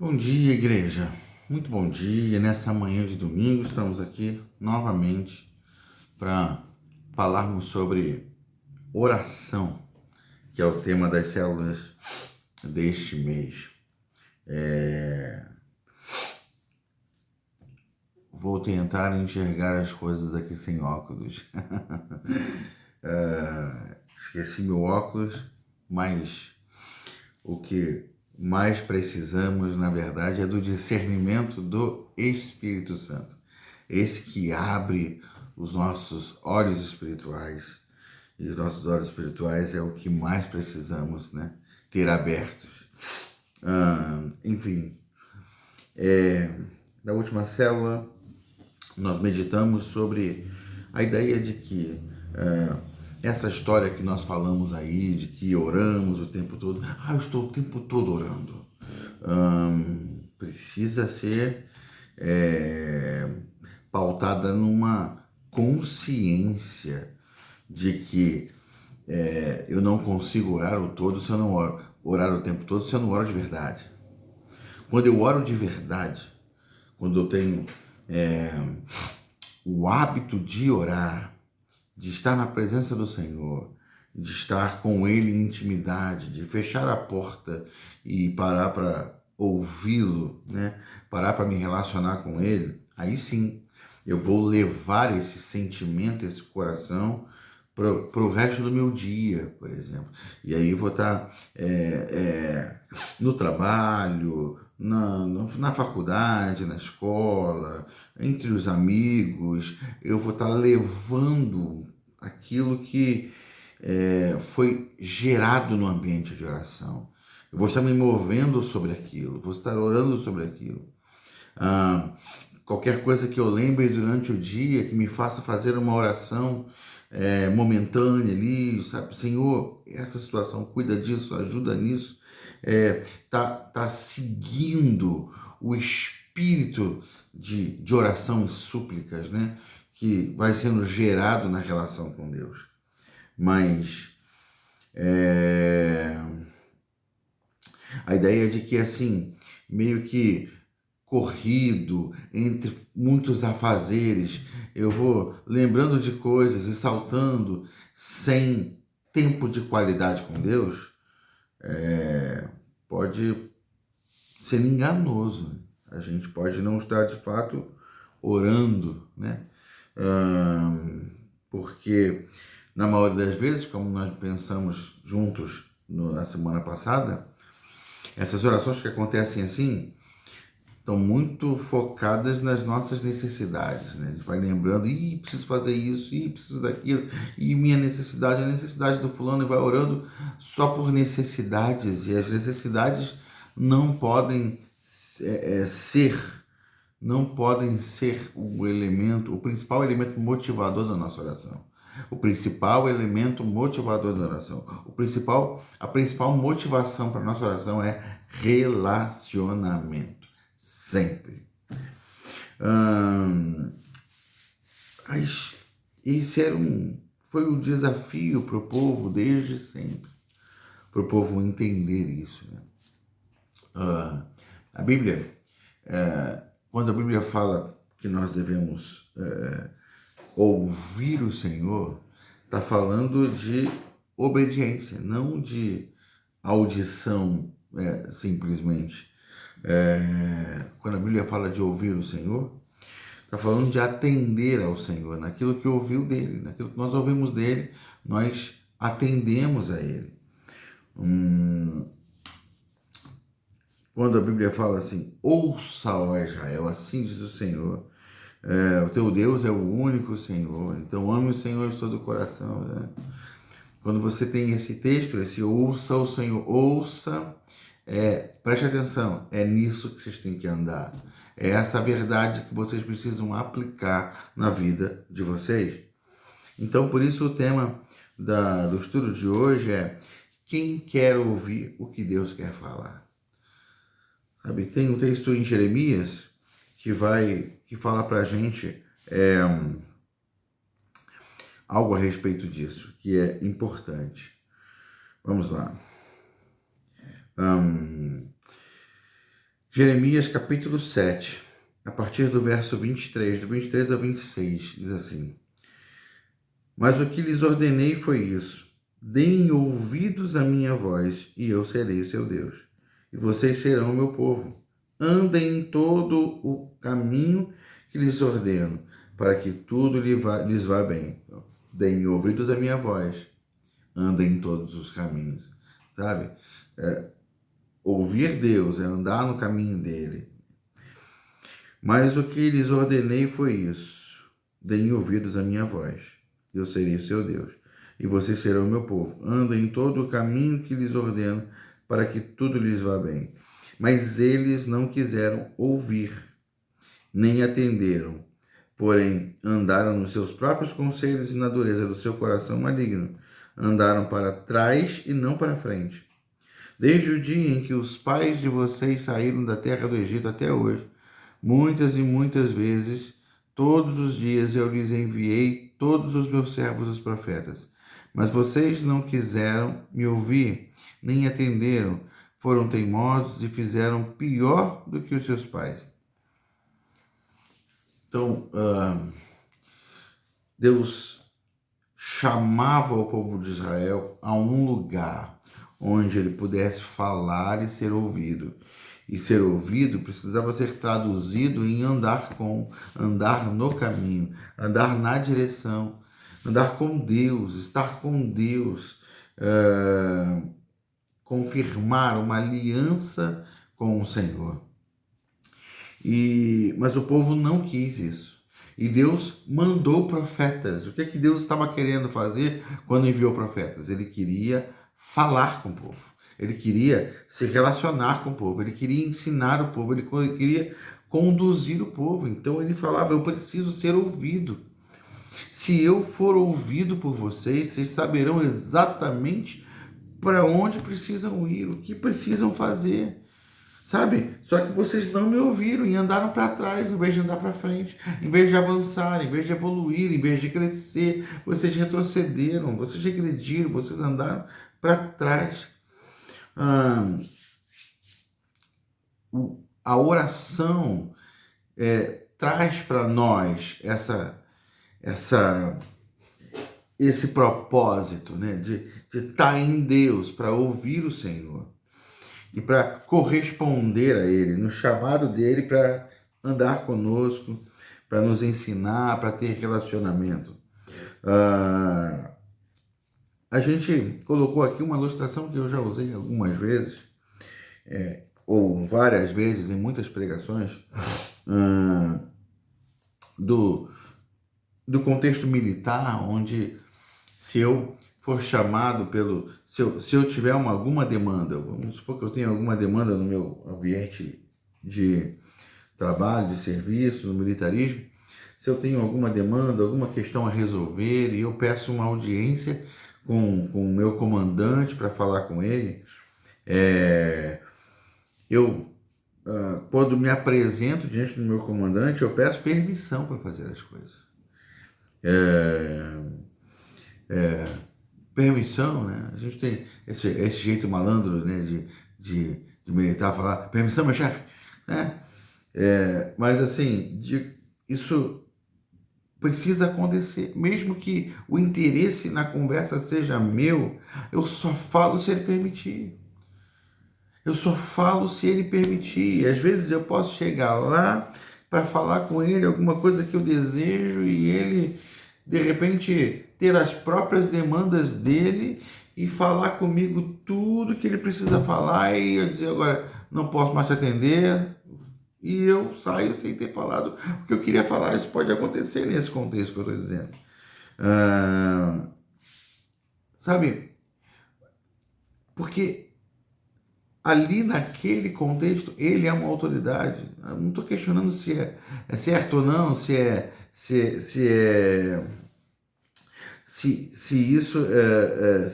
Bom dia, igreja. Muito bom dia. Nessa manhã de domingo, estamos aqui novamente para falarmos sobre oração, que é o tema das células deste mês. Vou tentar enxergar as coisas aqui sem óculos. Esqueci meu óculos, mas o que mais precisamos, na verdade, é do discernimento do Espírito Santo. Esse que abre os nossos olhos espirituais. E os nossos olhos espirituais é o que mais precisamos, né? Ter abertos. Enfim, na última célula, nós meditamos sobre a ideia de que essa história que nós falamos aí, de que oramos o tempo todo, eu estou o tempo todo orando, precisa ser pautada numa consciência de que eu não consigo orar o todo se eu não orar o tempo todo se eu não oro de verdade. Quando eu oro de verdade, quando eu tenho o hábito de orar, de estar na presença do Senhor, de estar com Ele em intimidade, de fechar a porta e parar para ouvi-lo, né? Parar para me relacionar com Ele, aí sim eu vou levar esse sentimento, esse coração para o resto do meu dia, por exemplo. E aí eu vou estar no trabalho, na faculdade, na escola, entre os amigos, eu vou estar levando aquilo que foi gerado no ambiente de oração. Eu vou estar me movendo sobre aquilo, vou estar orando sobre aquilo. Qualquer coisa que eu lembre durante o dia que me faça fazer uma oração momentânea ali, sabe? Senhor, essa situação, cuida disso, ajuda nisso. Tá seguindo o espírito de oração e súplicas, né? Que vai sendo gerado na relação com Deus. Mas a ideia de que, assim, meio que corrido, entre muitos afazeres, eu vou lembrando de coisas e saltando sem tempo de qualidade com Deus, pode ser enganoso. A gente pode não estar de fato orando, né? Porque na maioria das vezes, como nós pensamos juntos na semana passada, essas orações que acontecem assim estão muito focadas nas nossas necessidades, né? A gente vai lembrando, preciso fazer isso, preciso daquilo, e minha necessidade é a necessidade do fulano, e vai orando só por necessidades, e as necessidades não podem não podem ser o principal elemento motivador da nossa oração. O principal elemento motivador da oração. A principal motivação para a nossa oração é relacionamento. Sempre. Esse foi um desafio para o povo desde sempre. Para o povo entender isso. Né? A Bíblia, quando a Bíblia fala que nós devemos ouvir o Senhor, está falando de obediência, não de audição simplesmente. Quando a Bíblia fala de ouvir o Senhor, está falando de atender ao Senhor, naquilo que ouviu dele, naquilo que nós ouvimos dele, nós atendemos a ele. Quando a Bíblia fala assim, ouça, ó Israel, assim diz o Senhor, o teu Deus é o único Senhor, então ame o Senhor de todo o coração. Né? Quando você tem esse texto, esse ouça o Senhor, ouça, preste atenção, é nisso que vocês têm que andar. É essa verdade que vocês precisam aplicar na vida de vocês. Então, por isso o tema do estudo de hoje é quem quer ouvir o que Deus quer falar. Sabe, tem um texto em Jeremias que fala pra gente algo a respeito disso, que é importante. Vamos lá. Jeremias capítulo 7, a partir do verso 23, do 23 ao 26, diz assim: Mas o que lhes ordenei foi isso: deem ouvidos à minha voz, e eu serei o seu Deus, e vocês serão o meu povo. Andem em todo o caminho que lhes ordeno, para que tudo lhes vá bem. Deem ouvidos à minha voz, andem em todos os caminhos, sabe? Ouvir Deus é andar no caminho dele. Mas o que lhes ordenei foi isso: deem ouvidos à minha voz, eu serei o seu Deus, e vocês serão o meu povo. Andem em todo o caminho que lhes ordeno, para que tudo lhes vá bem. Mas eles não quiseram ouvir, nem atenderam. Porém, andaram nos seus próprios conselhos e na dureza do seu coração maligno. Andaram para trás e não para frente. Desde o dia em que os pais de vocês saíram da terra do Egito até hoje, muitas e muitas vezes, todos os dias eu lhes enviei todos os meus servos os profetas. Mas vocês não quiseram me ouvir, nem atenderam. Foram teimosos e fizeram pior do que os seus pais. Então, Deus chamava o povo de Israel a um lugar onde ele pudesse falar e ser ouvido. E ser ouvido precisava ser traduzido em andar no caminho, andar na direção, andar com Deus, estar com Deus, confirmar uma aliança com o Senhor. Mas o povo não quis isso. E Deus mandou profetas. O que Deus estava querendo fazer quando enviou profetas? Ele queria falar com o povo. Ele queria se relacionar com o povo. Ele queria ensinar o povo. Ele queria conduzir o povo. Então ele falava: eu preciso ser ouvido. Se eu for ouvido por vocês, vocês saberão exatamente para onde precisam ir, o que precisam fazer. Sabe? Só que vocês não me ouviram e andaram para trás em vez de andar para frente, em vez de avançar, em vez de evoluir, em vez de crescer. Vocês retrocederam, vocês regrediram, vocês andaram para trás. A oração traz para nós esse propósito, né, de estar em Deus, para ouvir o Senhor e para corresponder a Ele, no chamado dele para andar conosco, para nos ensinar, para ter relacionamento. A gente colocou aqui uma ilustração que eu já usei algumas vezes, ou várias vezes em muitas pregações, do contexto militar, onde se eu for chamado se eu tiver alguma demanda, vamos supor que eu tenha alguma demanda no meu ambiente de trabalho, de serviço, no militarismo, se eu tenho alguma demanda, alguma questão a resolver e eu peço uma audiência com o meu comandante para falar com ele, quando me apresento diante do meu comandante, eu peço permissão para fazer as coisas. Permissão, né? A gente tem esse jeito malandro, né, de militar falar: permissão, meu chefe, né? Mas assim, isso precisa acontecer, mesmo que o interesse na conversa seja meu, eu só falo se ele permitir. Eu só falo se ele permitir. Às vezes eu posso chegar lá para falar com ele alguma coisa que eu desejo e ele, de repente, ter as próprias demandas dele e falar comigo tudo que ele precisa falar e eu dizer: agora não posso mais te atender, e eu saio sem ter falado o que eu queria falar. Isso pode acontecer nesse contexto que eu estou dizendo. Sabe? Porque ali naquele contexto ele é uma autoridade. Eu não estou questionando se é certo ou não, se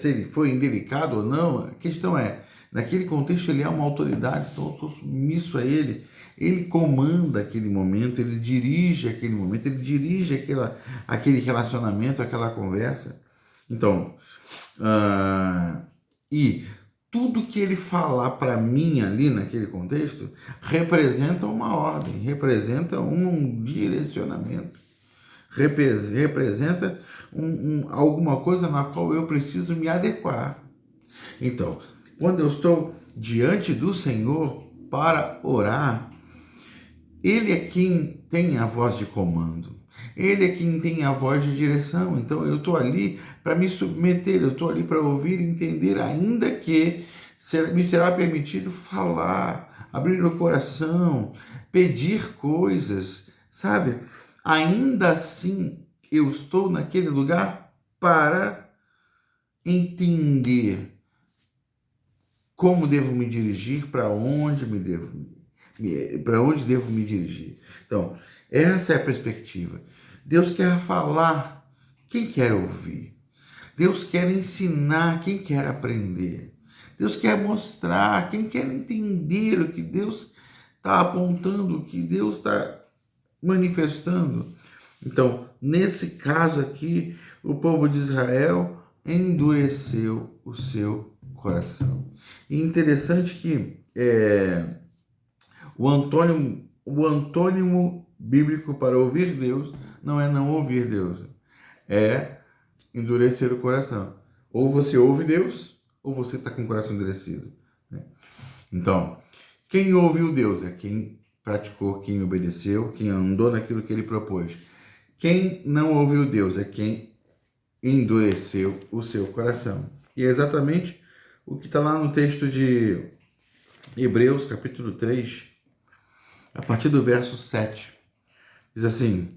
ele foi indelicado ou não. A questão é, naquele contexto ele é uma autoridade, então eu sou submisso a ele. Ele comanda aquele momento, ele dirige aquele momento, ele dirige aquele relacionamento, aquela conversa. Então, e tudo que ele falar para mim ali naquele contexto representa uma ordem, representa um direcionamento, representa alguma coisa na qual eu preciso me adequar. Então, quando eu estou diante do Senhor para orar, Ele é quem tem a voz de comando. Ele é quem tem a voz de direção. Então eu estou ali para me submeter, eu estou ali para ouvir e entender, ainda que me será permitido falar, abrir o coração, pedir coisas, sabe? Ainda assim, eu estou naquele lugar para entender como devo me dirigir, para onde devo me dirigir. Então, essa é a perspectiva. Deus quer falar, quem quer ouvir? Deus quer ensinar, quem quer aprender? Deus quer mostrar, quem quer entender o que Deus está apontando, o que Deus está manifestando. Então, nesse caso aqui, o povo de Israel endureceu o seu coração. E interessante que o antônimo bíblico para ouvir Deus não é não ouvir Deus, é endurecer o coração. Ou você ouve Deus, ou você está com o coração endurecido. Então, quem ouviu Deus é quem praticou, quem obedeceu, quem andou naquilo que ele propôs. Quem não ouviu Deus é quem endureceu o seu coração. E é exatamente o que está lá no texto de Hebreus, capítulo 3, a partir do verso 7. Diz assim: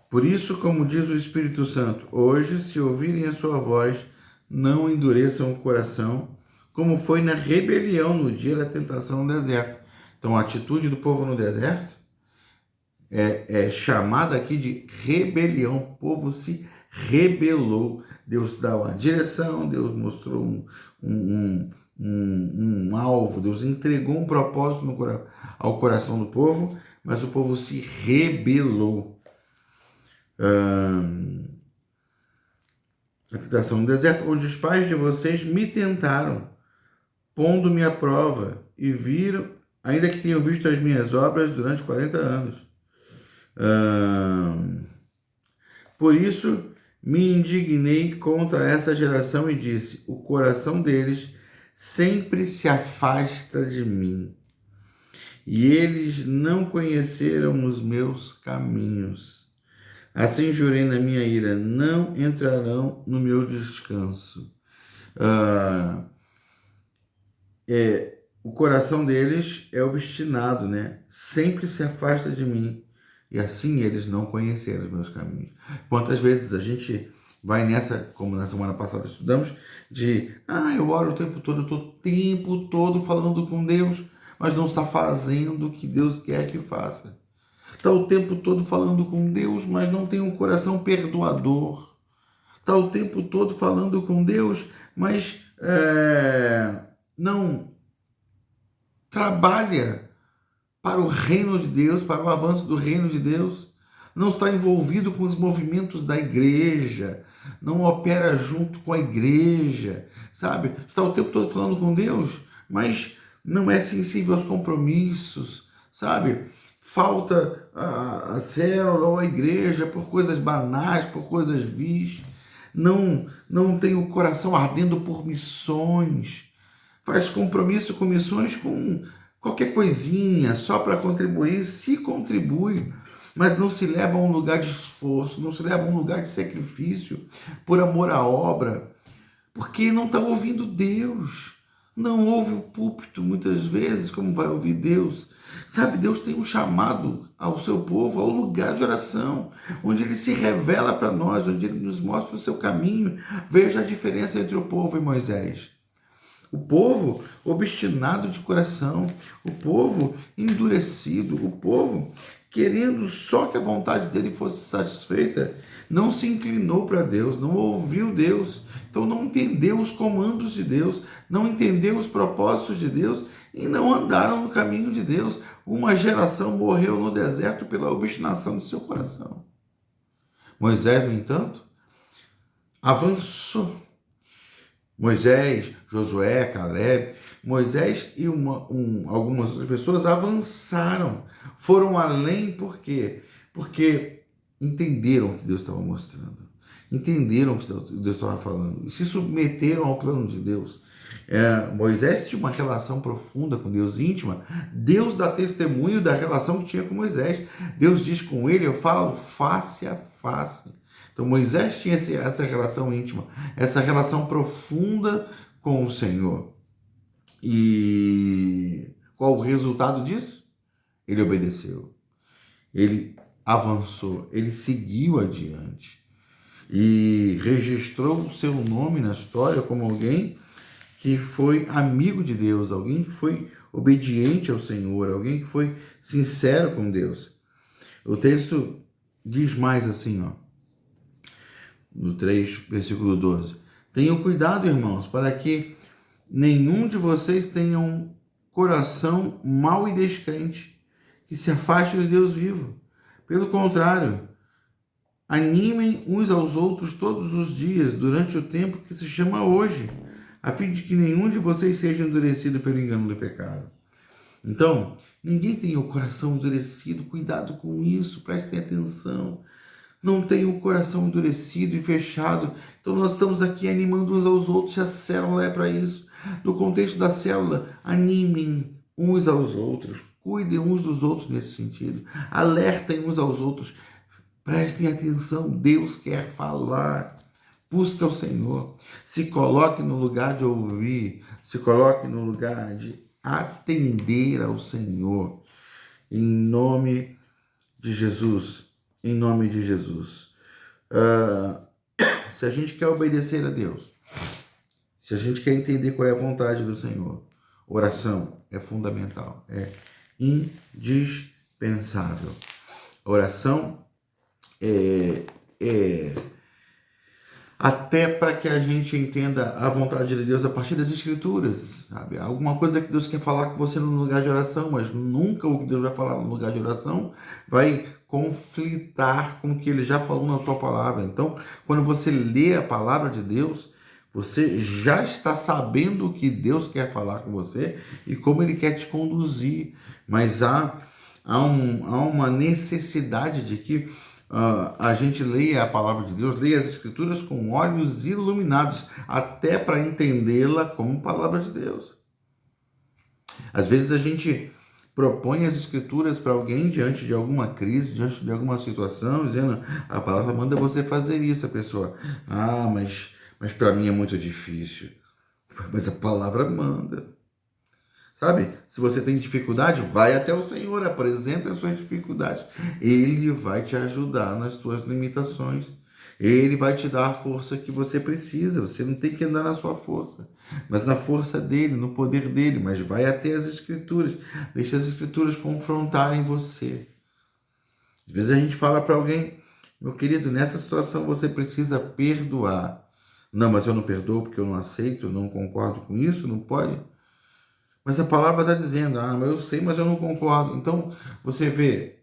por isso, como diz o Espírito Santo, hoje, se ouvirem a sua voz, não endureçam o coração, como foi na rebelião no dia da tentação no deserto. Então, a atitude do povo no deserto é chamada aqui de rebelião. O povo se rebelou. Deus dá uma direção, Deus mostrou um alvo, Deus entregou um propósito ao coração do povo, mas o povo se rebelou. A tentação no deserto, onde os pais de vocês me tentaram, pondo-me à prova, e viram, ainda que tenham visto as minhas obras durante 40 anos. Por isso me indignei contra essa geração e disse: o coração deles sempre se afasta de mim, e eles não conheceram os meus caminhos. Assim jurei na minha ira: não entrarão no meu descanso. O coração deles é obstinado, né? Sempre se afasta de mim. E assim eles não conheceram os meus caminhos. Quantas vezes a gente vai nessa, como na semana passada estudamos, eu oro o tempo todo, eu estou o tempo todo falando com Deus, mas não está fazendo o que Deus quer que faça. Está o tempo todo falando com Deus, mas não tem um coração perdoador. Está o tempo todo falando com Deus, mas não trabalha para o reino de Deus, para o avanço do reino de Deus, não está envolvido com os movimentos da igreja, não opera junto com a igreja, sabe? Está o tempo todo falando com Deus, mas não é sensível aos compromissos, sabe? Falta a célula ou a igreja por coisas banais, por coisas vis, não tem o coração ardendo por missões, faz compromisso com missões com qualquer coisinha, só para contribuir, se contribui, mas não se leva a um lugar de esforço, não se leva a um lugar de sacrifício, por amor à obra, porque não está ouvindo Deus, não ouve o púlpito muitas vezes, como vai ouvir Deus. Sabe, Deus tem um chamado ao seu povo, ao lugar de oração, onde Ele se revela para nós, onde Ele nos mostra o seu caminho. Veja a diferença entre o povo e Moisés. O povo obstinado de coração, o povo endurecido, o povo querendo só que a vontade dele fosse satisfeita, não se inclinou para Deus, não ouviu Deus, então não entendeu os comandos de Deus, não entendeu os propósitos de Deus e não andaram no caminho de Deus. Uma geração morreu no deserto pela obstinação do seu coração. Moisés, no entanto, avançou. Moisés, Josué, Caleb, Moisés e algumas outras pessoas avançaram, foram além, por quê? Porque entenderam o que Deus estava mostrando, entenderam o que Deus estava falando e se submeteram ao plano de Deus. Moisés tinha uma relação profunda com Deus, íntima. Deus dá testemunho da relação que tinha com Moisés. Deus diz com ele: eu falo face a face. Então Moisés tinha essa relação íntima, essa relação profunda com o Senhor. E qual o resultado disso? Ele obedeceu, ele avançou, ele seguiu adiante e registrou o seu nome na história como alguém que foi amigo de Deus, alguém que foi obediente ao Senhor, alguém que foi sincero com Deus. O texto diz mais assim, no 3, versículo 12. Tenham cuidado, irmãos, para que nenhum de vocês tenha um coração mau e descrente, que se afaste do Deus vivo. Pelo contrário, animem uns aos outros todos os dias, durante o tempo que se chama hoje, a fim de que nenhum de vocês seja endurecido pelo engano do pecado. Então, ninguém tem o coração endurecido, cuidado com isso, prestem atenção. Não tem o coração endurecido e fechado. Então nós estamos aqui animando uns aos outros, e a célula é para isso. No contexto da célula, animem uns aos outros, cuidem uns dos outros nesse sentido, alertem uns aos outros, prestem atenção, Deus quer falar. Busque ao Senhor, se coloque no lugar de ouvir, se coloque no lugar de atender ao Senhor, em nome de Jesus, em nome de Jesus. Se a gente quer obedecer a Deus, se a gente quer entender qual é a vontade do Senhor, oração é fundamental, é indispensável. Oração até para que a gente entenda a vontade de Deus a partir das Escrituras, sabe? Alguma coisa que Deus quer falar com você no lugar de oração, mas nunca o que Deus vai falar no lugar de oração vai conflitar com o que Ele já falou na sua palavra. Então, quando você lê a palavra de Deus, você já está sabendo o que Deus quer falar com você e como Ele quer te conduzir, mas há uma necessidade de que a gente leia a palavra de Deus, leia as Escrituras com olhos iluminados, até para entendê-la como palavra de Deus. Às vezes a gente propõe as Escrituras para alguém diante de alguma crise, diante de alguma situação, dizendo: a palavra manda você fazer isso. A pessoa: mas para mim é muito difícil. Mas a palavra manda. Sabe? Se você tem dificuldade, vai até o Senhor, apresenta as suas dificuldades. Ele vai te ajudar nas suas limitações. Ele vai te dar a força que você precisa. Você não tem que andar na sua força, mas na força dele, no poder dele. Mas vai até as Escrituras. Deixa as Escrituras confrontarem você. Às vezes a gente fala para alguém: meu querido, nessa situação você precisa perdoar. Não, mas eu não perdoo porque eu não aceito, eu não concordo com isso, não pode. Mas a palavra está dizendo: mas eu sei, mas eu não concordo. Então, você vê,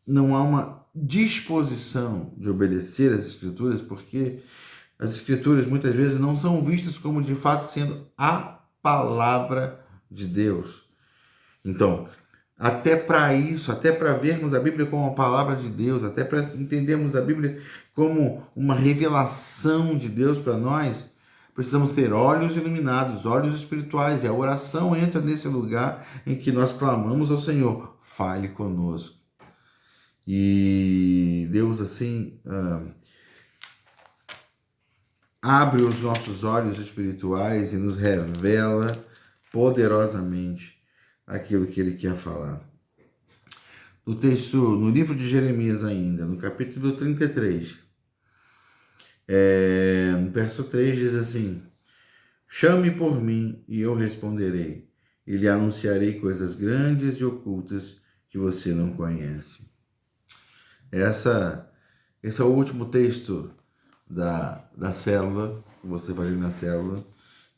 não há uma disposição de obedecer às Escrituras, porque as Escrituras muitas vezes não são vistas como de fato sendo a palavra de Deus. Então, até para isso, até para vermos a Bíblia como a palavra de Deus, até para entendermos a Bíblia como uma revelação de Deus para nós, precisamos ter olhos iluminados, olhos espirituais, e a oração entra nesse lugar em que nós clamamos ao Senhor: fale conosco. E Deus assim abre os nossos olhos espirituais e nos revela poderosamente aquilo que Ele quer falar. No texto, no livro de Jeremias ainda, no capítulo 33, no verso 3 diz assim: chame por mim e eu responderei, e lhe anunciarei coisas grandes e ocultas que você não conhece. Esse é o último texto da célula, que você vai ler na célula,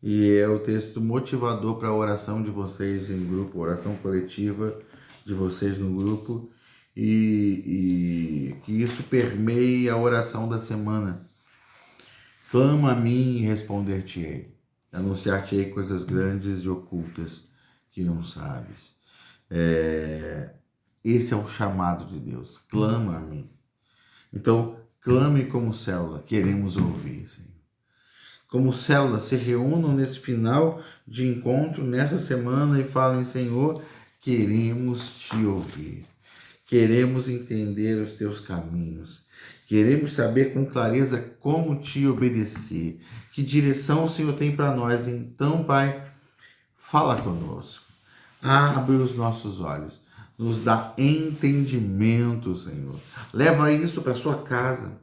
e é o texto motivador para a oração de vocês em grupo, oração coletiva de vocês no grupo, e que isso permeie a oração da semana. Clama a mim e responder-te-ei. Anunciar-te-ei coisas grandes e ocultas que não sabes. Esse é o chamado de Deus. Clama a mim. Então, clame como célula. Queremos ouvir, Senhor. Como célula, se reúnam nesse final de encontro, nessa semana, e falem, Senhor, queremos te ouvir. Queremos entender os teus caminhos. Queremos saber com clareza como te obedecer. Que direção o Senhor tem para nós. Então, Pai, fala conosco. Abre os nossos olhos. Nos dá entendimento, Senhor. Leva isso para sua casa.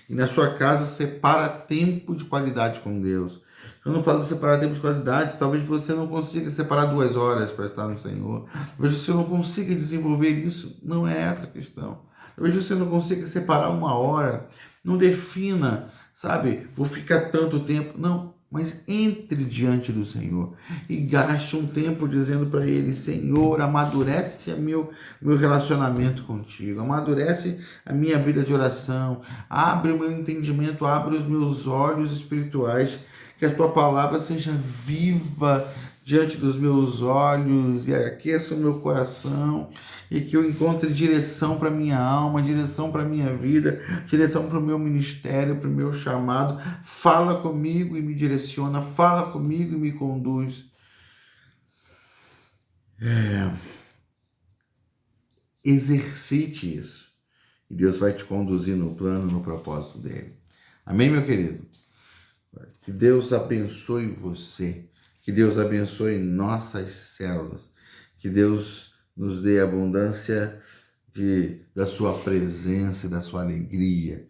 E na sua casa separa tempo de qualidade com Deus. Eu não falo separar tempo de qualidade, talvez você não consiga separar 2 horas para estar no Senhor. Talvez você não consiga desenvolver isso. Não é essa a questão. Talvez você não consiga separar 1 hora. Não defina, sabe? Vou ficar tanto tempo. Não, mas entre diante do Senhor e gaste um tempo dizendo para Ele, Senhor, amadurece meu relacionamento contigo, amadurece a minha vida de oração, abre o meu entendimento, abre os meus olhos espirituais, que a Tua palavra seja viva diante dos meus olhos e aqueça o meu coração e que eu encontre direção para minha alma, direção para minha vida, direção para o meu ministério, para o meu chamado. Fala comigo e me direciona, fala comigo e me conduz. Exercite isso e Deus vai te conduzir no plano, no propósito dele. Amém, meu querido? Que Deus abençoe você. Que Deus abençoe nossas células. Que Deus nos dê abundância da sua presença e da sua alegria.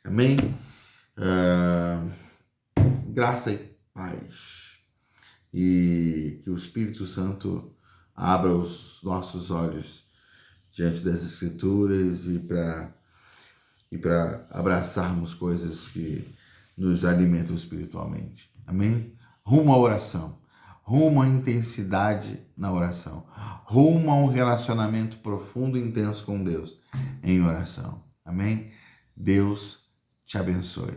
Amém? Graça e paz. E que o Espírito Santo abra os nossos olhos diante das Escrituras e para abraçarmos coisas que nos alimentam espiritualmente. Amém? Rumo à oração, rumo à intensidade na oração, rumo a um relacionamento profundo e intenso com Deus em oração. Amém? Deus te abençoe.